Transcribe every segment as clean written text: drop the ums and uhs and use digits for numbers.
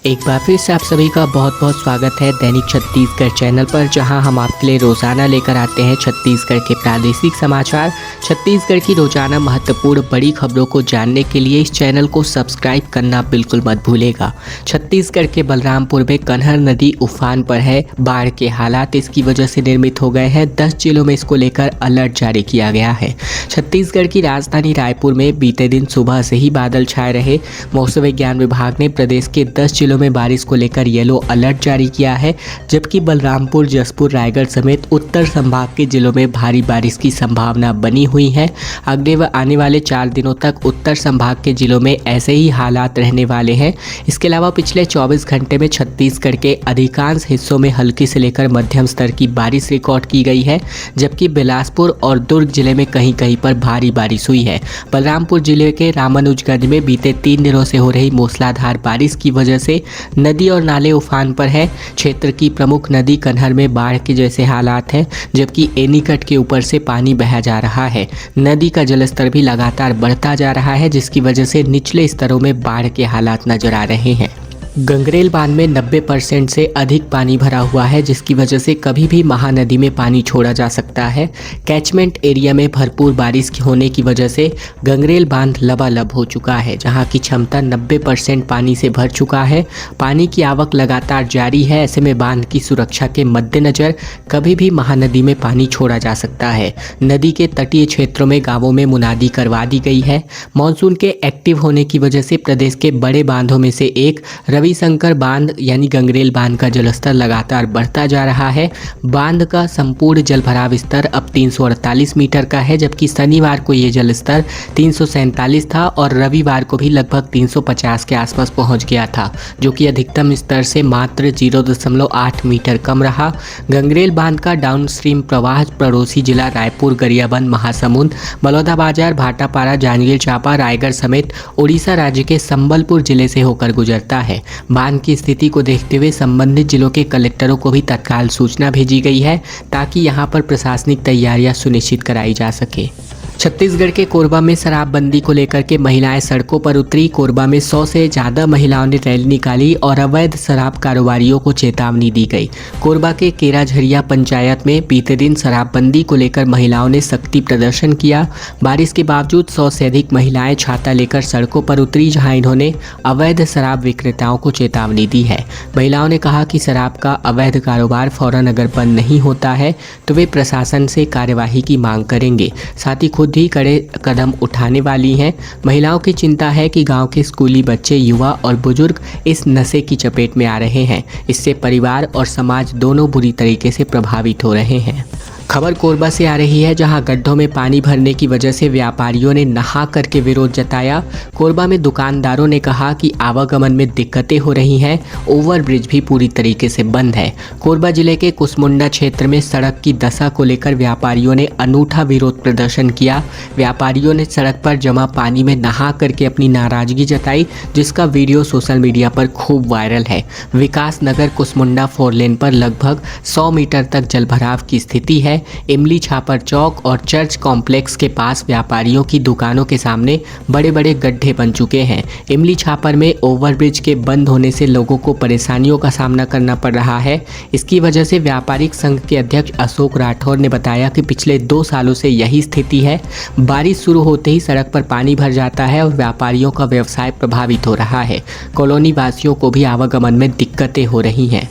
एक बार फिर से आप सभी का बहुत बहुत स्वागत है दैनिक छत्तीसगढ़ चैनल पर, जहां हम आपके लिए रोजाना लेकर आते हैं छत्तीसगढ़ के प्रादेशिक समाचार। छत्तीसगढ़ की रोजाना महत्वपूर्ण बड़ी खबरों को जानने के लिए इस चैनल को सब्सक्राइब करना बिल्कुल मत भूलेगा। छत्तीसगढ़ के बलरामपुर में कन्हर नदी उफान पर है। बाढ़ के हालात इसकी वजह से निर्मित हो गए हैं। 10 जिलों में इसको लेकर अलर्ट जारी किया गया है। छत्तीसगढ़ की राजधानी रायपुर में बीते दिन सुबह से ही बादल छाए रहे। मौसम विज्ञान विभाग ने प्रदेश के 10 जिलों में बारिश को लेकर येलो अलर्ट जारी किया है, जबकि बलरामपुर, जसपुर, रायगढ़ समेत उत्तर संभाग के जिलों में भारी बारिश की संभावना बनी हुई है। अगले व आने वाले 4 दिनों तक उत्तर संभाग के जिलों में ऐसे ही हालात रहने वाले हैं। इसके अलावा पिछले 24 घंटे में छत्तीसगढ़ के अधिकांश हिस्सों में हल्की से लेकर मध्यम स्तर की बारिश रिकॉर्ड की गई है, जबकि बिलासपुर और दुर्ग जिले में कहीं कहीं पर भारी बारिश हुई है। बलरामपुर जिले के रामानुजगंज में बीते 3 दिनों से हो रही मूसलाधार बारिश की वजह से नदी और नाले उफान पर है। क्षेत्र की प्रमुख नदी कन्हर में बाढ़ के जैसे हालात हैं, जबकि एनीकट के ऊपर से पानी बह जा रहा है। नदी का जलस्तर भी लगातार बढ़ता जा रहा है, जिसकी वजह से निचले स्तरों में बाढ़ के हालात नजर आ रहे हैं। गंगरेल बांध में 90% से अधिक पानी भरा हुआ है, जिसकी वजह से कभी भी महानदी में पानी छोड़ा जा सकता है। कैचमेंट एरिया में भरपूर बारिश होने की वजह से गंगरेल बांध लबालब हो चुका है, जहां की क्षमता 90% पानी से भर चुका है। पानी की आवक लगातार जारी है। ऐसे में बांध की सुरक्षा के मद्देनजर कभी भी महानदी में पानी छोड़ा जा सकता है। नदी के तटीय क्षेत्रों में गाँवों में मुनादी करवा दी गई है। मानसून के एक्टिव होने की वजह से प्रदेश के बड़े बांधों में से एक रविशंकर बांध यानी गंगरेल बांध का जलस्तर लगातार बढ़ता जा रहा है। बांध का संपूर्ण जलभराव स्तर अब 348 मीटर का है, जबकि शनिवार को ये जलस्तर 347 था और रविवार को भी लगभग 350 के आसपास पहुंच गया था, जो कि अधिकतम स्तर से मात्र 0.8 मीटर कम रहा। गंगरेल बांध का डाउनस्ट्रीम प्रवाह पड़ोसी जिला रायपुर, गरियाबंद, महासमुंद, बलौदाबाजार, भाटापारा, जांजगीर चांपा, रायगढ़ समेत उड़ीसा राज्य के संबलपुर जिले से होकर गुजरता है। बांध की स्थिति को देखते हुए संबंधित जिलों के कलेक्टरों को भी तत्काल सूचना भेजी गई है, ताकि यहां पर प्रशासनिक तैयारियां सुनिश्चित कराई जा सके। छत्तीसगढ़ के कोरबा में शराबबंदी को लेकर के महिलाएं सड़कों पर उतरी। कोरबा में 100 से ज़्यादा महिलाओं ने रैली निकाली और अवैध शराब कारोबारियों को चेतावनी दी गई। कोरबा के केराझरिया पंचायत में बीते दिन शराबबंदी को लेकर महिलाओं ने शक्ति प्रदर्शन किया। बारिश के बावजूद 100 से अधिक महिलाएं छाता लेकर सड़कों पर उतरी, जहां इन्होंने अवैध शराब विक्रेताओं को चेतावनी दी है। महिलाओं ने कहा कि शराब का अवैध कारोबार फौरन अगर बंद नहीं होता है तो वे प्रशासन से कार्यवाही की मांग करेंगे। साथ ही खुद ही कड़े कदम उठाने वाली हैं। महिलाओं की चिंता है कि गांव के स्कूली बच्चे, युवा और बुजुर्ग इस नशे की चपेट में आ रहे हैं। इससे परिवार और समाज दोनों बुरी तरीके से प्रभावित हो रहे हैं। खबर कोरबा से आ रही है, जहां गड्ढों में पानी भरने की वजह से व्यापारियों ने नहा करके विरोध जताया। कोरबा में दुकानदारों ने कहा कि आवागमन में दिक्कतें हो रही हैं। ओवरब्रिज भी पूरी तरीके से बंद है। कोरबा जिले के कुसमुंडा क्षेत्र में सड़क की दशा को लेकर व्यापारियों ने अनूठा विरोध प्रदर्शन किया। व्यापारियों ने सड़क पर जमा पानी में नहा करके अपनी नाराजगी जताई, जिसका वीडियो सोशल मीडिया पर खूब वायरल है। विकास नगर कुसमुंडा 4 लेन पर लगभग 100 मीटर तक जलभराव की स्थिति है। इमली छापर चौक और चर्च कॉम्प्लेक्स के पास व्यापारियों की दुकानों के सामने बड़े बड़े गड्ढे बन चुके हैं। इमली छापर में ओवरब्रिज के बंद होने से लोगों को परेशानियों का सामना करना पड़ रहा है। इसकी वजह से व्यापारिक संघ के अध्यक्ष अशोक राठौर ने बताया कि पिछले 2 सालों से यही स्थिति है। बारिश शुरू होते ही सड़क पर पानी भर जाता है और व्यापारियों का व्यवसाय प्रभावित हो रहा है। कॉलोनी वासियों को भी आवागमन में दिक्कतें हो रही हैं।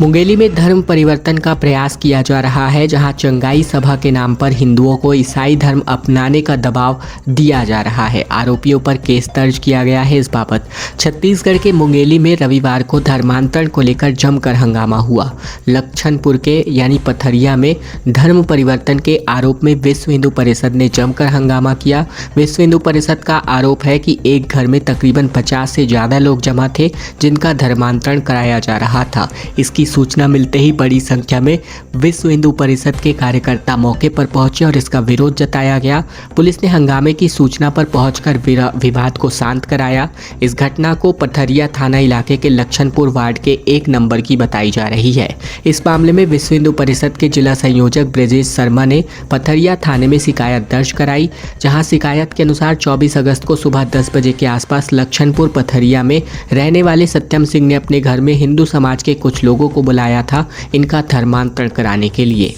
मुंगेली में धर्म परिवर्तन का प्रयास किया जा रहा है, जहां चंगाई सभा के नाम पर हिंदुओं को ईसाई धर्म अपनाने का दबाव दिया जा रहा है। आरोपियों पर केस दर्ज किया गया है। इस बाबत छत्तीसगढ़ के मुंगेली में रविवार को धर्मांतरण को लेकर जमकर हंगामा हुआ। लक्षणपुर के यानी पथरिया में धर्म परिवर्तन के आरोप में विश्व हिंदू परिषद ने जमकर हंगामा किया। विश्व हिंदू परिषद का आरोप है कि एक घर में तकरीबन 50 से ज़्यादा लोग जमा थे, जिनका धर्मांतरण कराया जा रहा था। इसकी की सूचना मिलते ही बड़ी संख्या में विश्व हिंदू परिषद के कार्यकर्ता मौके पर पहुंचे और इसका विरोध जताया गया। पुलिस ने हंगामे की सूचना पर पहुंचकर विवाद को शांत कराया। इस घटना को पथरिया थाना इलाके के लक्षणपुर वार्ड के 1 नंबर की बताई जा रही है। इस मामले में विश्व हिंदू परिषद के जिला संयोजक ब्रजेश शर्मा ने पथरिया थाने में शिकायत दर्ज कराई, जहां शिकायत के अनुसार 24 अगस्त को सुबह 10 बजे के आसपास लक्षणपुर पथरिया में रहने वाले सत्यम सिंह ने अपने घर में हिंदू समाज के कुछ लोगों को बुलाया था इनका धर्मांतरण कराने के लिए।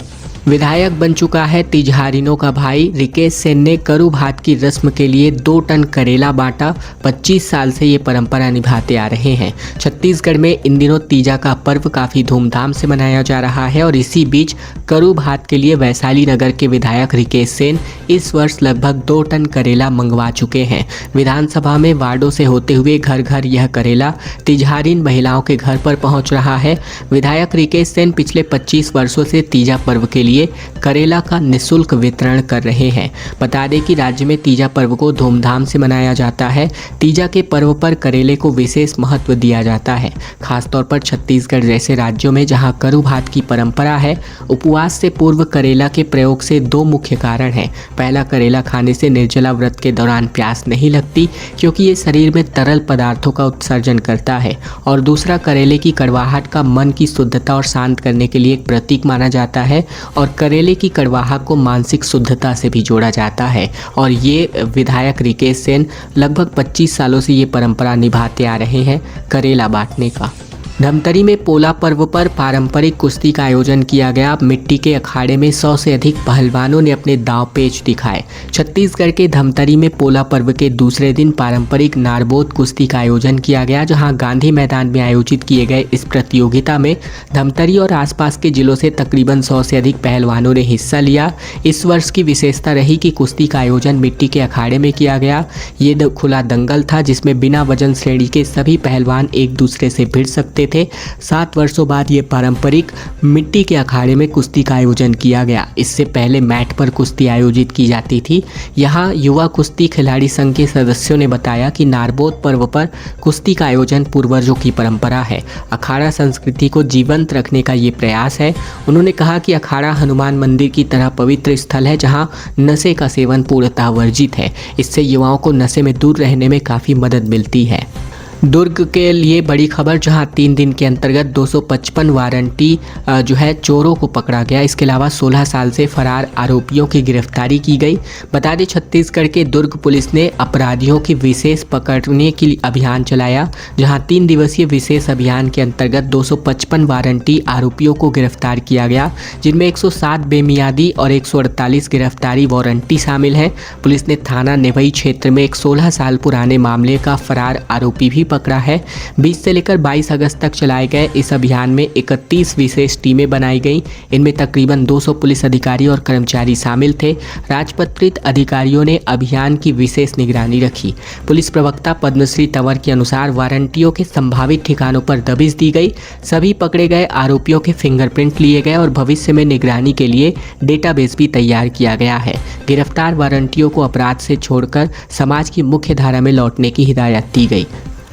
विधायक बन चुका है तिजहारिनों का भाई। रिकेश सेन ने करू भात की रस्म के लिए 2 टन करेला बांटा। 25 साल से ये परंपरा निभाते आ रहे हैं। छत्तीसगढ़ में इन दिनों तीजा का पर्व काफ़ी धूमधाम से मनाया जा रहा है और इसी बीच करू भात के लिए वैशाली नगर के विधायक रिकेश सेन इस वर्ष लगभग 2 टन करेला मंगवा चुके हैं। विधानसभा में वार्डों से होते हुए घर घर यह करेला तिजहारिन महिलाओं के घर पर पहुँच रहा है। विधायक रिकेश सेन पिछले 25 वर्षों से तीजा पर्व के लिए करेला का निःशुल्क वितरण कर रहे हैं। बता दें कि राज्य में तीजा पर्व को धूमधाम से मनाया जाता है। तीजा के पर्व पर करेले को विशेष महत्व दिया जाता है। खासतौर पर छत्तीसगढ़ जैसे राज्यों में जहां करू भात की परंपरा है, उपवास से पूर्व करेला के प्रयोग से 2 मुख्य कारण हैं। पहला, करेला खाने से निर्जला व्रत के दौरान प्यास नहीं लगती क्योंकि ये शरीर में तरल पदार्थों का उत्सर्जन करता है, और दूसरा, करेले की कड़वाहट का मन की शुद्धता और शांत करने के लिए एक प्रतीक माना जाता है और करेले की कड़वाहट को मानसिक शुद्धता से भी जोड़ा जाता है। और ये विधायक रिकेश सेन लगभग 25 सालों से ये परंपरा निभाते आ रहे हैं करेला बांटने का। धमतरी में पोला पर्व पर पारंपरिक कुश्ती का आयोजन किया गया। मिट्टी के अखाड़े में 100 से अधिक पहलवानों ने अपने दांव पेच दिखाए। छत्तीसगढ़ के धमतरी में पोला पर्व के दूसरे दिन पारंपरिक नारबोत कुश्ती का आयोजन किया गया, जहां गांधी मैदान में आयोजित किए गए इस प्रतियोगिता में धमतरी और आसपास के जिलों से तकरीबन 100 से अधिक पहलवानों ने हिस्सा लिया। इस वर्ष की विशेषता रही कि कुश्ती का आयोजन मिट्टी के अखाड़े में किया गया। ये खुला दंगल था जिसमें बिना वजन श्रेणी के सभी पहलवान एक दूसरे से भिड़ सकते थे। 7 वर्षों बाद ये पारंपरिक मिट्टी के अखाड़े में कुश्ती का आयोजन किया गया। इससे पहले मैट पर कुश्ती आयोजित की जाती थी। यहाँ युवा कुश्ती खिलाड़ी संघ के सदस्यों ने बताया कि नारबोत पर्व पर कुश्ती का आयोजन पूर्वजों की परंपरा है। अखाड़ा संस्कृति को जीवंत रखने का ये प्रयास है। उन्होंने कहा कि अखाड़ा हनुमान मंदिर की तरह पवित्र स्थल है जहाँ नशे का सेवन पूर्णतः वर्जित है। इससे युवाओं को नशे में दूर रहने में काफ़ी मदद मिलती है। दुर्ग के लिए बड़ी खबर, जहां 3 दिन के अंतर्गत 255 वारंटी चोरों को पकड़ा गया। इसके अलावा 16 साल से फरार आरोपियों की गिरफ्तारी की गई। बता दें, छत्तीसगढ़ के दुर्ग पुलिस ने अपराधियों की विशेष पकड़ने के लिए अभियान चलाया, जहां 3 दिवसीय विशेष अभियान के अंतर्गत 255 वारंटी आरोपियों को गिरफ्तार किया गया, जिनमें 107 बेमियादी और 148 गिरफ्तारी वारंटी शामिल हैं। पुलिस ने थाना नेवई क्षेत्र में एक 16 साल पुराने मामले का फरार आरोपी भी पकड़ा है। 20 से लेकर 22 अगस्त तक चलाए गए इस अभियान में 31 विशेष टीमें बनाई गईं। इनमें तकरीबन 200 पुलिस अधिकारी और कर्मचारी शामिल थे। राजपत्रित अधिकारियों ने अभियान की विशेष निगरानी रखी। पुलिस प्रवक्ता पद्मश्री तंवर के अनुसार वारंटियों के संभावित ठिकानों पर दबिश दी गई। सभी पकड़े गए आरोपियों के फिंगरप्रिंट लिए गए और भविष्य में निगरानी के लिए डेटाबेस भी तैयार किया गया है। गिरफ्तार वारंटियों को अपराध से छोड़कर समाज की मुख्य धारा में लौटने की हिदायत दी गई।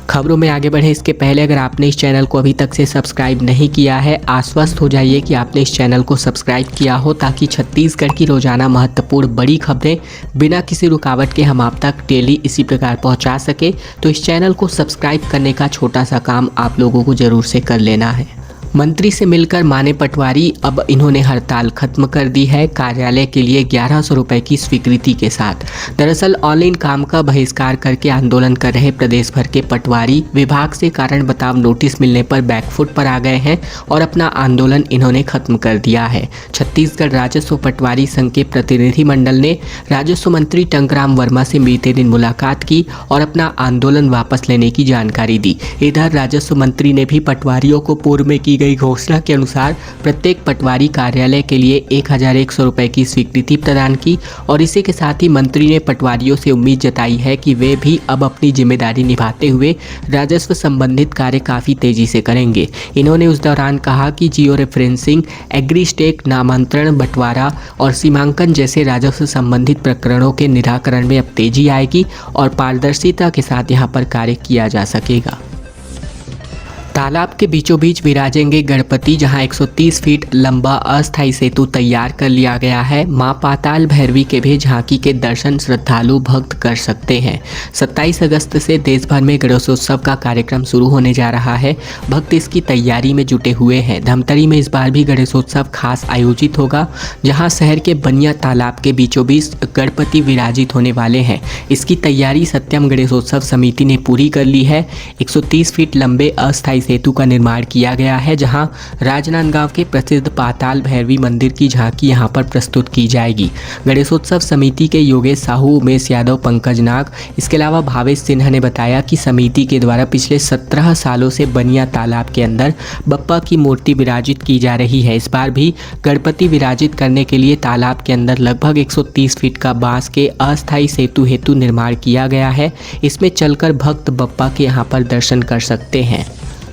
खबरों में आगे बढ़े इसके पहले अगर आपने इस चैनल को अभी तक से सब्सक्राइब नहीं किया है, आश्वस्त हो जाइए कि आपने इस चैनल को सब्सक्राइब किया हो, ताकि छत्तीसगढ़ की रोजाना महत्वपूर्ण बड़ी खबरें बिना किसी रुकावट के हम आप तक डेली इसी प्रकार पहुंचा सके। तो इस चैनल को सब्सक्राइब करने का छोटा सा काम आप लोगों को ज़रूर से कर लेना है। मंत्री से मिलकर माने पटवारी, अब इन्होंने हड़ताल खत्म कर दी है, कार्यालय के लिए 1100 रुपये की स्वीकृति के साथ। दरअसल ऑनलाइन काम का बहिष्कार करके आंदोलन कर रहे प्रदेश भर के पटवारी विभाग से कारण बताओ नोटिस मिलने पर बैकफुट पर आ गए हैं और अपना आंदोलन इन्होंने खत्म कर दिया है। छत्तीसगढ़ राजस्व पटवारी संघ के प्रतिनिधि मंडल ने राजस्व मंत्री टंकराम वर्मा से बीते दिन मुलाकात की और अपना आंदोलन वापस लेने की जानकारी दी। इधर राजस्व मंत्री ने भी पटवारियों को पूर्व में की गई घोषणा के अनुसार प्रत्येक पटवारी कार्यालय के लिए 1100 रुपये की स्वीकृति प्रदान की और इसी के साथ ही मंत्री ने पटवारियों से उम्मीद जताई है कि वे भी अब अपनी जिम्मेदारी निभाते हुए राजस्व संबंधित कार्य काफ़ी तेजी से करेंगे। इन्होंने उस दौरान कहा कि जियो रेफरेंसिंग, एग्रीस्टेक, नामांतरण, बंटवारा और सीमांकन जैसे राजस्व संबंधित प्रकरणों के निराकरण में अब तेजी आएगी और पारदर्शिता के साथ यहाँ पर कार्य किया जा सकेगा। तालाब के बीचों बीच विराजेंगे गणपति, जहां 130 फीट लंबा अस्थायी सेतु तैयार कर लिया गया है। मां पाताल भैरवी के भी झांकी के दर्शन श्रद्धालु भक्त कर सकते हैं। 27 अगस्त से देश भर में गणेशोत्सव का कार्यक्रम शुरू होने जा रहा है। भक्त इसकी तैयारी में जुटे हुए हैं। धमतरी में इस बार भी गणेशोत्सव खास आयोजित होगा, जहाँ शहर के बनिया तालाब के बीचों बीच गणपति विराजित होने वाले हैं। इसकी तैयारी सत्यम गणेशोत्सव समिति ने पूरी कर ली है। 130 फीट लंबे अस्थायी सेतु का निर्माण किया गया है, जहां राजनांदगांव के प्रसिद्ध पाताल भैरवी मंदिर की झांकी यहां पर प्रस्तुत की जाएगी। गणेशोत्सव समिति के योगेश साहू, उमेश यादव, पंकज नाग, इसके अलावा भावेश सिन्हा ने बताया कि समिति के द्वारा पिछले 17 सालों से बनिया तालाब के अंदर बप्पा की मूर्ति विराजित की जा रही है। इस बार भी गणपति विराजित करने के लिए तालाब के अंदर लगभग 130 फीट का बांस के अस्थायी सेतु हेतु निर्माण किया गया है। इसमें चलकर भक्त बप्पा के यहाँ पर दर्शन कर सकते हैं।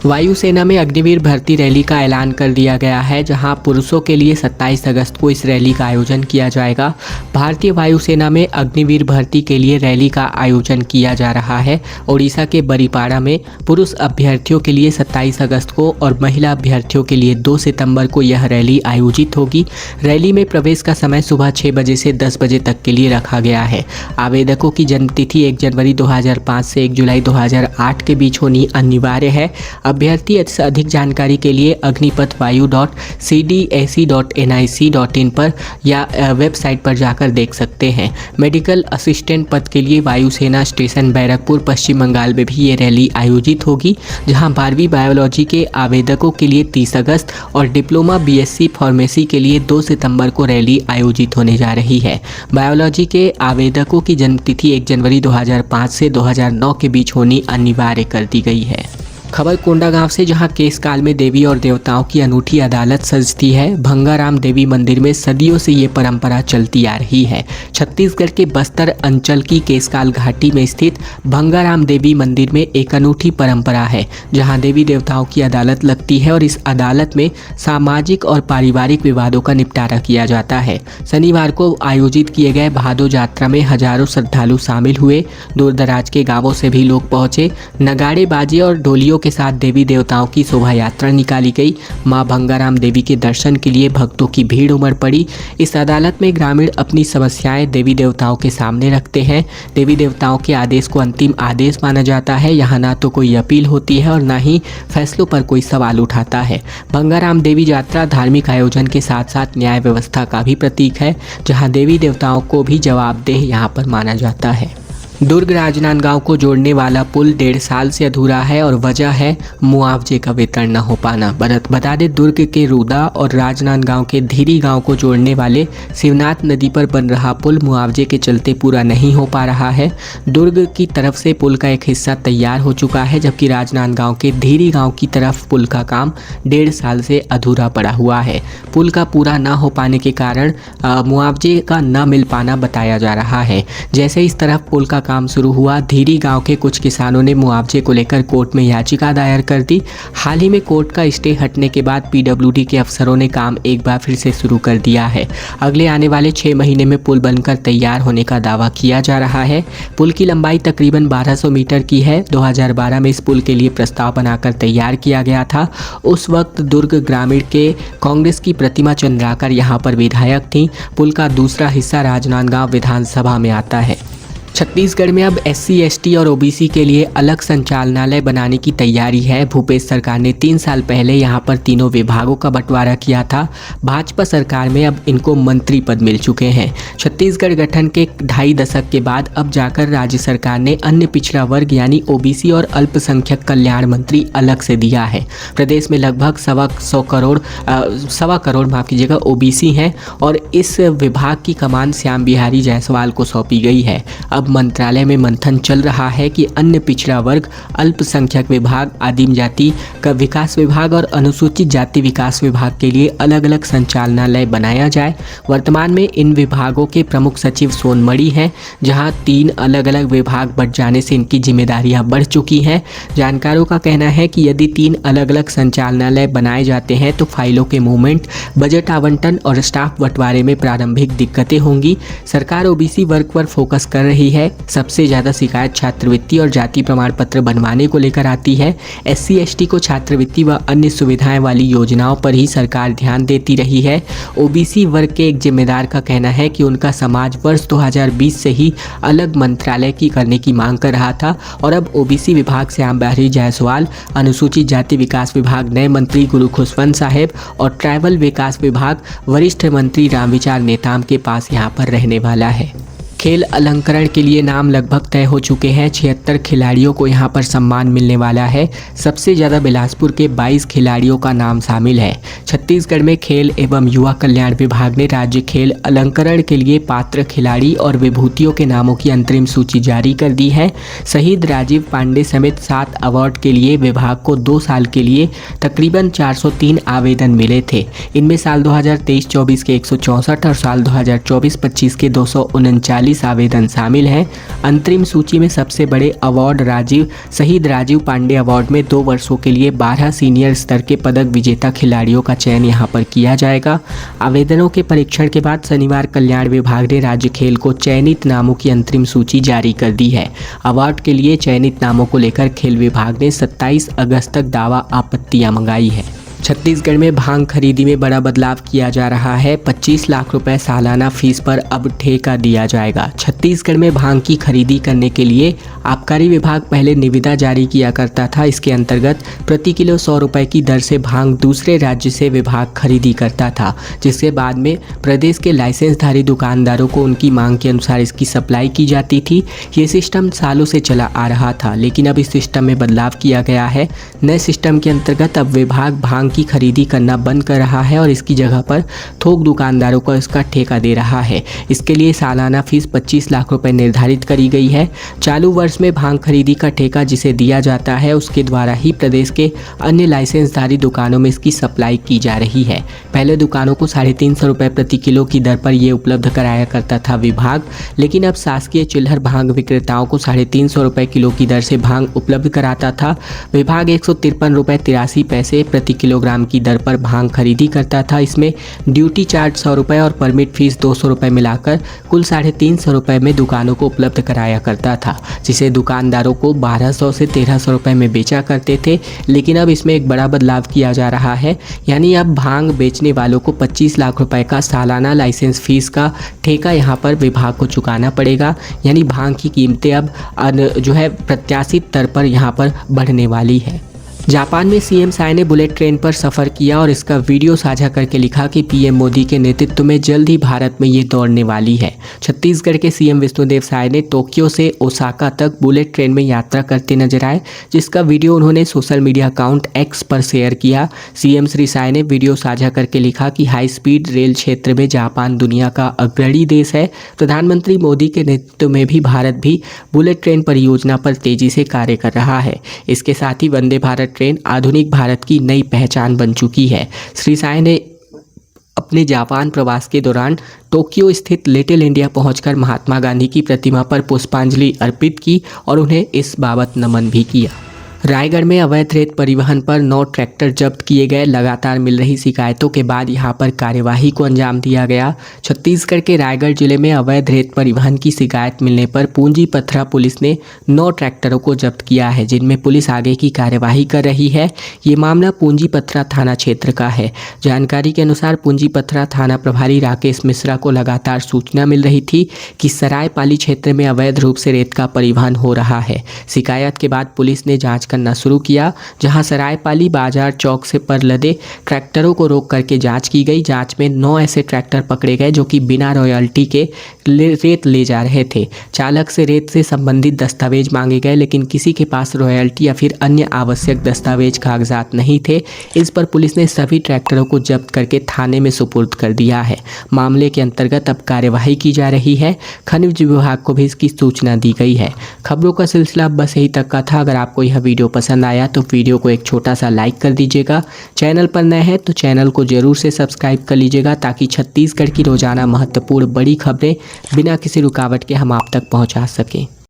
वायुसेना में अग्निवीर भर्ती रैली का ऐलान कर दिया गया है, जहां पुरुषों के लिए 27 अगस्त को इस रैली का आयोजन किया जाएगा। भारतीय वायुसेना में अग्निवीर भर्ती के लिए रैली का आयोजन किया जा रहा है। ओडिशा के बरीपाड़ा में पुरुष अभ्यर्थियों के लिए 27 अगस्त को और महिला अभ्यर्थियों के लिए 2 सितंबर को यह रैली आयोजित होगी। रैली में प्रवेश का समय सुबह 6 बजे से 10 बजे तक के लिए रखा गया है। आवेदकों की जन्मतिथि 1 जनवरी 2005 से 1 जुलाई 2008 के बीच होनी अनिवार्य है। अभ्यर्थी अधिक जानकारी के लिए अग्निपथ-vayu.cdac.nic.in पर या वेबसाइट पर जाकर देख सकते हैं। मेडिकल असिस्टेंट पद के लिए वायुसेना स्टेशन बैरकपुर पश्चिम बंगाल में भी ये रैली आयोजित होगी, जहां 12वीं बायोलॉजी के आवेदकों के लिए 30 अगस्त और डिप्लोमा बीएससी फार्मेसी के लिए 2 सितंबर को रैली आयोजित होने जा रही है। बायोलॉजी के आवेदकों की जन्मतिथि 1 जनवरी 2005 से 2009 के बीच होनी अनिवार्य कर दी गई है। खबर कोंडागांव से, जहां केस काल में देवी और देवताओं की अनूठी अदालत सजती है। भंगाराम देवी मंदिर में सदियों से ये परंपरा चलती आ रही है। छत्तीसगढ़ के बस्तर अंचल की केसकाल घाटी में स्थित भंगाराम देवी मंदिर में एक अनूठी परंपरा है, जहां देवी देवताओं की अदालत लगती है और इस अदालत में सामाजिक और पारिवारिक विवादों का निपटारा किया जाता है। शनिवार को आयोजित किए गए भादो यात्रा में हजारों श्रद्धालु शामिल हुए। दूर दराज के गाँवों से भी लोग पहुंचे। नगाड़े बाजे और डोलियों के साथ देवी देवताओं की शोभा यात्रा निकाली गई। मां भंगाराम देवी के दर्शन के लिए भक्तों की भीड़ उमड़ पड़ी। इस अदालत में ग्रामीण अपनी समस्याएं देवी देवताओं के सामने रखते हैं। देवी देवताओं के आदेश को अंतिम आदेश माना जाता है। यहाँ ना तो कोई अपील होती है और ना ही फैसलों पर कोई सवाल उठाता है। भंगाराम देवी यात्रा धार्मिक आयोजन के साथ साथ न्याय व्यवस्था का भी प्रतीक है, जहाँ देवी देवताओं को भी जवाबदेह यहाँ पर माना जाता है। दुर्ग राजनांदगांव को जोड़ने वाला पुल 1.5 साल से अधूरा है और वजह है मुआवजे का वितरण न हो पाना। बता दें, दुर्ग के रूदा और राजनांदगांव के धीरी गांव को जोड़ने वाले शिवनाथ नदी पर बन रहा पुल मुआवजे के चलते पूरा नहीं हो पा रहा है। दुर्ग की तरफ से पुल का एक हिस्सा तैयार हो चुका है, जबकि राजनांदगांव के धीरी गाँव की तरफ पुल का काम 1.5 साल से अधूरा पड़ा हुआ है। पुल का पूरा न हो पाने के कारण मुआवजे का न मिल पाना बताया जा रहा है। जैसे इस तरफ पुल का काम शुरू हुआ, धीरी गांव के कुछ किसानों ने मुआवजे को लेकर कोर्ट में याचिका दायर कर दी। हाल ही में कोर्ट का स्टे हटने के बाद पीडब्ल्यूडी के अफसरों ने काम एक बार फिर से शुरू कर दिया है। अगले आने वाले 6 महीने में पुल बनकर तैयार होने का दावा किया जा रहा है। पुल की लंबाई तकरीबन 1200 मीटर की है। 2012 में इस पुल के लिए प्रस्ताव बनाकर तैयार किया गया था। उस वक्त दुर्ग ग्रामीण के कांग्रेस की प्रतिमा चंद्राकर यहाँ पर विधायक थी। पुल का दूसरा हिस्सा राजनांदगांव विधानसभा में आता है। छत्तीसगढ़ में अब SC, ST और OBC के लिए अलग संचालनालय बनाने की तैयारी है। भूपेश सरकार ने 3 साल पहले यहां पर तीनों विभागों का बंटवारा किया था। भाजपा सरकार में अब इनको मंत्री पद मिल चुके हैं। छत्तीसगढ़ गठन के 2.5 दशक के बाद अब जाकर राज्य सरकार ने अन्य पिछड़ा वर्ग यानी OBC और अल्पसंख्यक कल्याण मंत्री अलग से दिया है। प्रदेश में लगभग 1.25 करोड़ OBC हैं और इस विभाग की कमान श्याम बिहारी जायसवाल को सौंपी गई है। अब मंत्रालय में मंथन चल रहा है कि अन्य पिछड़ा वर्ग, अल्पसंख्यक विभाग, आदिम जाति का विकास विभाग और अनुसूचित जाति विकास विभाग के लिए अलग अलग संचालनालय बनाया जाए। वर्तमान में इन विभागों के प्रमुख सचिव सोनमणि हैं, जहां 3 अलग अलग विभाग बढ़ जाने से इनकी जिम्मेदारियां बढ़ चुकी हैं। जानकारों का कहना है कि यदि 3 अलग अलग संचालनालय बनाए जाते हैं तो फाइलों के मूवमेंट, बजट आवंटन और स्टाफ बंटवारे में प्रारंभिक दिक्कतें होंगी। सरकार OBC वर्ग पर फोकस कर रही है। सबसे ज़्यादा शिकायत छात्रवृत्ति और जाति प्रमाण पत्र बनवाने को लेकर आती है। SC ST को छात्रवृत्ति व अन्य सुविधाएं वाली योजनाओं पर ही सरकार ध्यान देती रही है। OBC वर्ग के एक जिम्मेदार का कहना है कि उनका समाज वर्ष 2020 से ही अलग मंत्रालय की करने की मांग कर रहा था और अब OBC विभाग श्याम बिहारी जायसवाल, अनुसूचित जाति विकास विभाग नए मंत्री गुरु खुशवंत साहेब और ट्राइबल विकास विभाग वरिष्ठ मंत्री रामविचार नेताम के पास यहां पर रहने वाला है। खेल अलंकरण के लिए नाम लगभग तय हो चुके हैं। 76 खिलाड़ियों को यहां पर सम्मान मिलने वाला है। सबसे ज़्यादा बिलासपुर के 22 खिलाड़ियों का नाम शामिल है। छत्तीसगढ़ में खेल एवं युवा कल्याण विभाग ने राज्य खेल अलंकरण के लिए पात्र खिलाड़ी और विभूतियों के नामों की अंतरिम सूची जारी कर दी है। शहीद राजीव पांडे समेत 7 अवार्ड के लिए विभाग को 2 साल के लिए तकरीबन 403 आवेदन मिले थे। इनमें साल 2023-24 के 164 और साल 2024-25 के 239 आवेदन शामिल हैं। अंतरिम सूची में सबसे बड़े अवार्ड शहीद राजीव पांडे अवार्ड में 2 वर्षों के लिए 12 सीनियर स्तर के पदक विजेता खिलाड़ियों का चयन यहां पर किया जाएगा। आवेदनों के परीक्षण के बाद शनिवार कल्याण विभाग ने राज्य खेल को चयनित नामों की अंतरिम सूची जारी कर दी है। अवार्ड के लिए चयनित नामों को लेकर खेल विभाग ने 27 अगस्त तक दावा आपत्तियां मंगाई है। छत्तीसगढ़ में भांग खरीदी में बड़ा बदलाव किया जा रहा है। 25 लाख रुपए सालाना फीस पर अब ठेका दिया जाएगा। छत्तीसगढ़ में भांग की खरीदी करने के लिए आबकारी विभाग पहले निविदा जारी किया करता था। इसके अंतर्गत प्रति किलो 100 रुपए की दर से भांग दूसरे राज्य से विभाग खरीदी करता था, जिसके बाद में प्रदेश के लाइसेंसधारी दुकानदारों को उनकी मांग के अनुसार इसकी सप्लाई की जाती थी। ये सिस्टम सालों से चला आ रहा था, लेकिन अब इस सिस्टम में बदलाव किया गया है। नए सिस्टम के अंतर्गत अब विभाग भांग की खरीदी करना बंद कर रहा है और इसकी जगह पर थोक दुकानदारों को इसका ठेका दे रहा है। इसके लिए सालाना फीस 25 लाख रुपए निर्धारित करी गई है। चालू वर्ष में भांग खरीदी का ठेका जिसे दिया जाता है उसके द्वारा ही प्रदेश के अन्य लाइसेंसधारी दुकानों में इसकी सप्लाई की जा रही है। पहले दुकानों को 350 रुपए प्रति किलो की दर पर यह उपलब्ध कराया करता था विभाग, लेकिन अब शासकीय चिल्हर भांग विक्रेताओं को 350 रुपए किलो की दर से भांग उपलब्ध कराता था। विभाग 153 रुपए 83 पैसे प्रति किलोग्राम की दर पर भांग खरीदी करता था। इसमें ड्यूटी चार्ज 100 रुपए और परमिट फीस 200 रुपए मिलाकर कुल 350 रुपए में दुकानों को उपलब्ध कराया करता था, जिसे दुकानदारों को 1200 से 1300 रुपए में बेचा करते थे। लेकिन अब इसमें एक बड़ा बदलाव किया जा रहा है, यानी अब भांग बेचने वालों को 25 लाख रुपए का सालाना लाइसेंस फीस का ठेका यहाँ पर विभाग को चुकाना पड़ेगा। यानी भांग की कीमतें अब प्रत्याशित दर पर यहाँ पर बढ़ने वाली है। जापान में CM साय ने बुलेट ट्रेन पर सफ़र किया और इसका वीडियो साझा करके लिखा कि PM मोदी के नेतृत्व में जल्द ही भारत में ये दौड़ने वाली है। छत्तीसगढ़ के CM विष्णुदेव साय ने टोक्यो से ओसाका तक बुलेट ट्रेन में यात्रा करते नजर आए, जिसका वीडियो उन्होंने सोशल मीडिया अकाउंट X पर शेयर किया। CM श्री साय ने वीडियो साझा करके लिखा कि हाई स्पीड रेल क्षेत्र में जापान दुनिया का अग्रणी देश है। प्रधानमंत्री मोदी के नेतृत्व में भी भारत भी बुलेट ट्रेन परियोजना पर तेजी से कार्य कर रहा है। इसके साथ ही वंदे भारत ट्रेन आधुनिक भारत की नई पहचान बन चुकी है। श्री साय ने अपने जापान प्रवास के दौरान टोक्यो स्थित लिटिल इंडिया पहुंचकर महात्मा गांधी की प्रतिमा पर पुष्पांजलि अर्पित की और उन्हें इस बाबत नमन भी किया। रायगढ़ में अवैध रेत परिवहन पर 9 ट्रैक्टर जब्त किए गए। लगातार मिल रही शिकायतों के बाद यहां पर कार्यवाही को अंजाम दिया गया। छत्तीसगढ़ के रायगढ़ जिले में अवैध रेत परिवहन की शिकायत मिलने पर पूंजी पथरा पुलिस ने 9 ट्रैक्टरों को जब्त किया है, जिनमें पुलिस आगे की कार्यवाही कर रही है। ये मामला पूंजी पथरा थाना क्षेत्र का है। जानकारी के अनुसार पूंजी पथरा थाना प्रभारी राकेश मिश्रा को लगातार सूचना मिल रही थी कि सरायपाली क्षेत्र में अवैध रूप से रेत का परिवहन हो रहा है। शिकायत के बाद पुलिस ने जाँच करना शुरू किया, जहां सरायपाली बाजार चौक से पर लदे ट्रैक्टरों को रोक करके जांच की गई। जांच में 9 ऐसे ट्रैक्टर पकड़े गए जो कि बिना रॉयल्टी के रेत ले जा रहे थे। चालक से रेत से संबंधित दस्तावेज मांगे गए, लेकिन किसी के पास रॉयल्टी या फिर अन्य आवश्यक दस्तावेज कागजात नहीं थे। इस पर पुलिस ने सभी ट्रैक्टरों को जब्त करके थाने में सुपुर्द कर दिया है। मामले के अंतर्गत अब कार्यवाही की जा रही है। खनिज विभाग को भी इसकी सूचना दी गई है। खबरों का सिलसिला बस यही तक का था। अगर आपको यह वीडियो पसंद आया तो वीडियो को एक छोटा सा लाइक कर दीजिएगा। चैनल पर नए हैं तो चैनल को जरूर से सब्सक्राइब कर लीजिएगा, ताकि छत्तीसगढ़ की रोजाना महत्वपूर्ण बड़ी खबरें बिना किसी रुकावट के हम आप तक पहुंचा सकें।